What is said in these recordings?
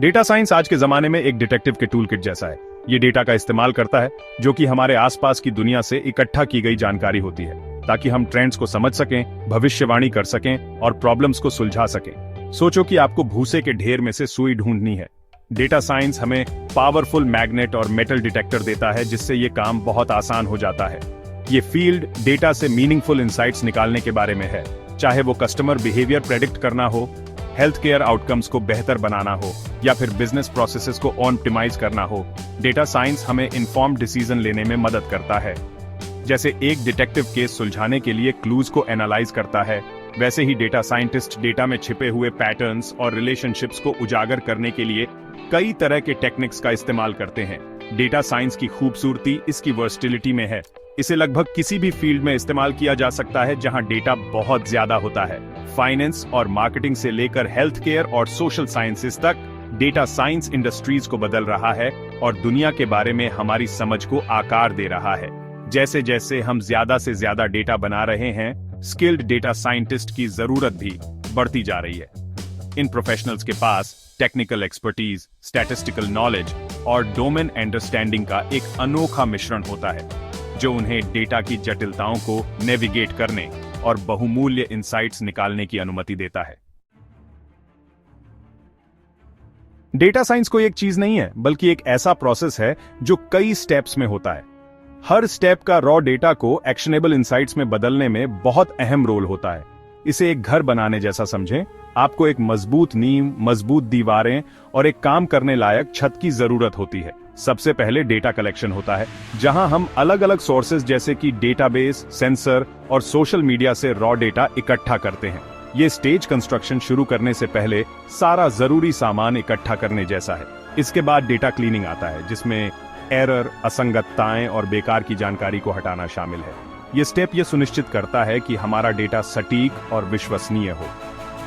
Data science आज के जमाने में एक डिटेक्टिव के टूल किट जैसा है। ये डेटा का इस्तेमाल करता है जो कि हमारे आसपास की दुनिया से इकट्ठा की गई जानकारी होती है, ताकि हम ट्रेंड्स को समझ सकें, भविष्यवाणी कर सकें और प्रॉब्लम्स को सुलझा सकें। सोचो कि आपको भूसे के ढेर में से सुई ढूंढनी है। डेटा साइंस हमें पावरफुल मैग्नेट और मेटल डिटेक्टर देता है, जिससे ये काम बहुत आसान हो जाता है। ये फील्ड डेटा से मीनिंगफुल इंसाइट्स निकालने के बारे में है, चाहे वो कस्टमर बिहेवियर प्रेडिक्ट करना हो, हेल्थ केयर आउटकम्स को बेहतर बनाना हो या फिर बिजनेस प्रोसेसेस को ऑप्टिमाइज करना हो। डेटा साइंस हमें इन्फॉर्म्ड डिसीजन लेने में मदद करता है। जैसे एक डिटेक्टिव केस सुलझाने के लिए क्लूज को एनालाइज करता है, वैसे ही डेटा साइंटिस्ट डेटा में छिपे हुए पैटर्न्स और रिलेशनशिप्स को उजागर करने के लिए कई तरह के टेक्निक्स का इस्तेमाल करते हैं। डेटा साइंस की खूबसूरती इसकी वर्सटिलिटी में है। इसे लगभग किसी भी फील्ड में इस्तेमाल किया जा सकता है जहां डेटा बहुत ज्यादा होता है। फाइनेंस और मार्केटिंग से लेकर हेल्थ केयर और सोशल साइंसेस तक, डेटा साइंस इंडस्ट्रीज को बदल रहा है और दुनिया के बारे में हमारी समझ को आकार दे रहा है। जैसे जैसे हम ज्यादा से ज्यादा डेटा बना रहे हैं, स्किल्ड डेटा साइंटिस्ट की जरूरत भी बढ़ती जा रही है। इन प्रोफेशनल्स के पास टेक्निकल एक्सपर्टीज, स्टैटिस्टिकल नॉलेज और डोमेन अंडरस्टैंडिंग का एक अनोखा मिश्रण होता है, जो उन्हें डेटा की जटिलताओं को नेविगेट करने और बहुमूल्य इंसाइट्स निकालने की अनुमति देता है। डेटा साइंस कोई एक चीज नहीं है, बल्कि एक ऐसा प्रोसेस है जो कई स्टेप्स में होता है। हर स्टेप का रॉ डेटा को एक्शनेबल इंसाइट्स में बदलने में बहुत अहम रोल होता है। इसे एक घर बनाने जैसा समझें। आपको एक मजबूत नींव, मजबूत दीवारें और एक काम करने लायक छत की जरूरत होती है। सबसे पहले डेटा कलेक्शन होता है, जहां हम अलग अलग सोर्सेज जैसे कि डेटाबेस, सेंसर और सोशल मीडिया से रॉ डेटा इकट्ठा करते हैं। ये स्टेज कंस्ट्रक्शन शुरू करने से पहले सारा जरूरी सामान इकट्ठा करने जैसा है। इसके बाद डेटा क्लीनिंग आता है, जिसमें एरर, असंगतताएं और बेकार की जानकारी को हटाना शामिल है। ये स्टेप ये सुनिश्चित करता है कि हमारा डेटा सटीक और विश्वसनीय हो।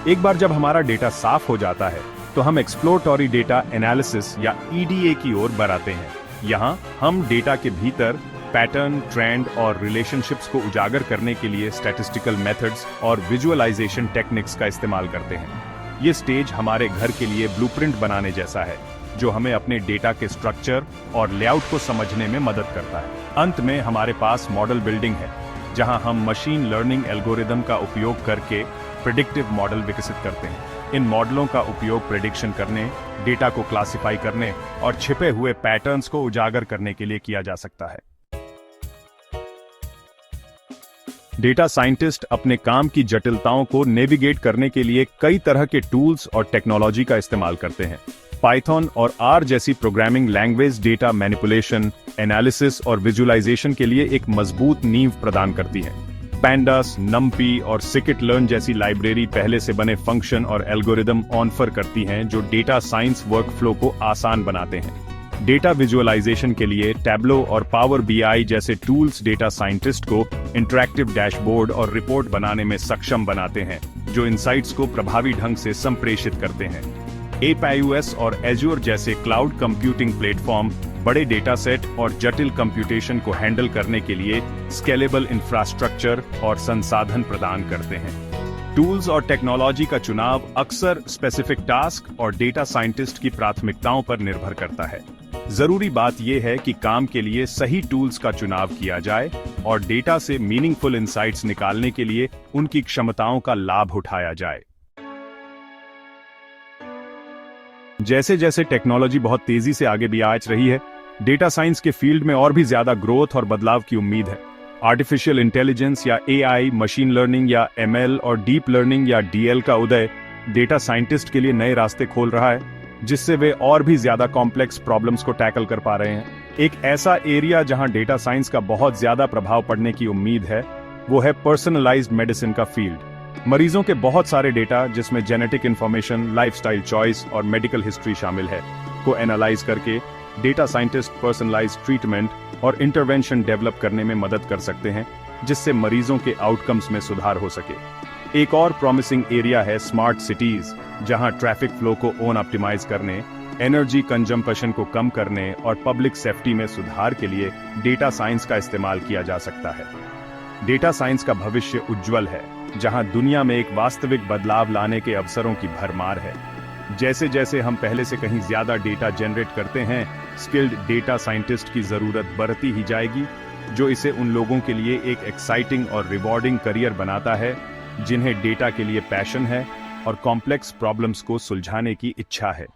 एक बार जब हमारा डेटा साफ हो जाता है, तो हम एक्सप्लोरेटरी डेटा एनालिसिस या EDA की ओर बढ़ाते हैं। यहाँ हम डेटा के भीतर पैटर्न, ट्रेंड और रिलेशनशिप्स को उजागर करने के लिए स्टैटिस्टिकल मेथड्स और विजुअलाइजेशन टेक्निक्स का इस्तेमाल करते हैं। ये स्टेज हमारे घर के लिए ब्लूप्रिंट बनाने जैसा है, जो हमें अपने डेटा के स्ट्रक्चर और लेआउट को समझने में मदद करता है। अंत में हमारे पास मॉडल बिल्डिंग है, जहां हम मशीन लर्निंग एल्गोरिदम का उपयोग करके प्रेडिक्टिव मॉडल विकसित करते हैं। इन मॉडलों का उपयोग प्रेडिक्शन करने, डेटा को क्लासिफाई करने और छिपे हुए पैटर्न्स को उजागर करने के लिए किया जा सकता है। डेटा साइंटिस्ट अपने काम की जटिलताओं को नेविगेट करने के लिए कई तरह के टूल्स और टेक्नोलॉजी का इस्तेमाल करते हैं। पाइथन और R जैसी programming language data manipulation, analysis और विजुअलाइजेशन के लिए एक मजबूत नींव प्रदान करती है। पैंडास, नम्पी और स्किट-लर्न जैसी लाइब्रेरी पहले से बने फंक्शन और एल्गोरिदम ऑफर करती हैं, जो डेटा साइंस वर्कफ्लो को आसान बनाते हैं। डेटा विजुअलाइजेशन के लिए टैब्लो और पावर BI जैसे टूल्स डेटा साइंटिस्ट को इंटरैक्टिव डैशबोर्ड और रिपोर्ट बनाने में सक्षम बनाते हैं, जो इंसाइट्स को प्रभावी ढंग से संप्रेषित करते हैं। AWS और Azure जैसे क्लाउड कंप्यूटिंग प्लेटफॉर्म बड़े डेटा सेट और जटिल कंप्यूटेशन को हैंडल करने के लिए स्केलेबल इंफ्रास्ट्रक्चर और संसाधन प्रदान करते हैं। टूल्स और टेक्नोलॉजी का चुनाव अक्सर स्पेसिफिक टास्क और डेटा साइंटिस्ट की प्राथमिकताओं पर निर्भर करता है। जरूरी बात यह है कि काम के लिए सही टूल्स का चुनाव किया जाए और डेटा से मीनिंगफुल इंसाइट्स निकालने के लिए उनकी क्षमताओं का लाभ उठाया जाए। जैसे जैसे टेक्नोलॉजी बहुत तेजी से आगे भी आ रही है, डेटा साइंस के फील्ड में और भी ज्यादा ग्रोथ और बदलाव की उम्मीद है। आर्टिफिशियल इंटेलिजेंस या AI, मशीन लर्निंग या ML और डीप लर्निंग या DL का उदय डेटा साइंटिस्ट के लिए नए रास्ते खोल रहा है, जिससे वे और भी ज्यादा कॉम्प्लेक्स प्रॉब्लम्स को टैकल कर पा रहे हैं। एक ऐसा एरिया जहां डेटा साइंस का बहुत ज्यादा प्रभाव पड़ने की उम्मीद है, वो है पर्सनलाइज्ड मेडिसिन का फील्ड। मरीजों के बहुत सारे डेटा, जिसमें जेनेटिक इंफॉर्मेशन, लाइफस्टाइल चॉइस और मेडिकल हिस्ट्री शामिल है, को एनालाइज करके डेटा साइंटिस्ट पर्सनलाइज्ड ट्रीटमेंट और इंटरवेंशन डेवलप करने में मदद कर सकते हैं, जिससे मरीजों के आउटकम्स में सुधार हो सके। एक और प्रॉमिसिंग एरिया है स्मार्ट सिटीज, जहां ट्रैफिक फ्लो को ऑप्टिमाइज करने, एनर्जी कंजम्पशन को कम करने और पब्लिक सेफ्टी में सुधार के लिए डेटा साइंस का इस्तेमाल किया जा सकता है। डेटा साइंस का भविष्य उज्जवल है, जहां दुनिया में एक वास्तविक बदलाव लाने के अवसरों की भरमार है। जैसे जैसे हम पहले से कहीं ज्यादा डेटा जनरेट करते हैं, स्किल्ड डेटा साइंटिस्ट की जरूरत बढ़ती ही जाएगी, जो इसे उन लोगों के लिए एक एक्साइटिंग और रिवॉर्डिंग करियर बनाता है जिन्हें डेटा के लिए पैशन है और कॉम्प्लेक्स प्रॉब्लम्स को सुलझाने की इच्छा है।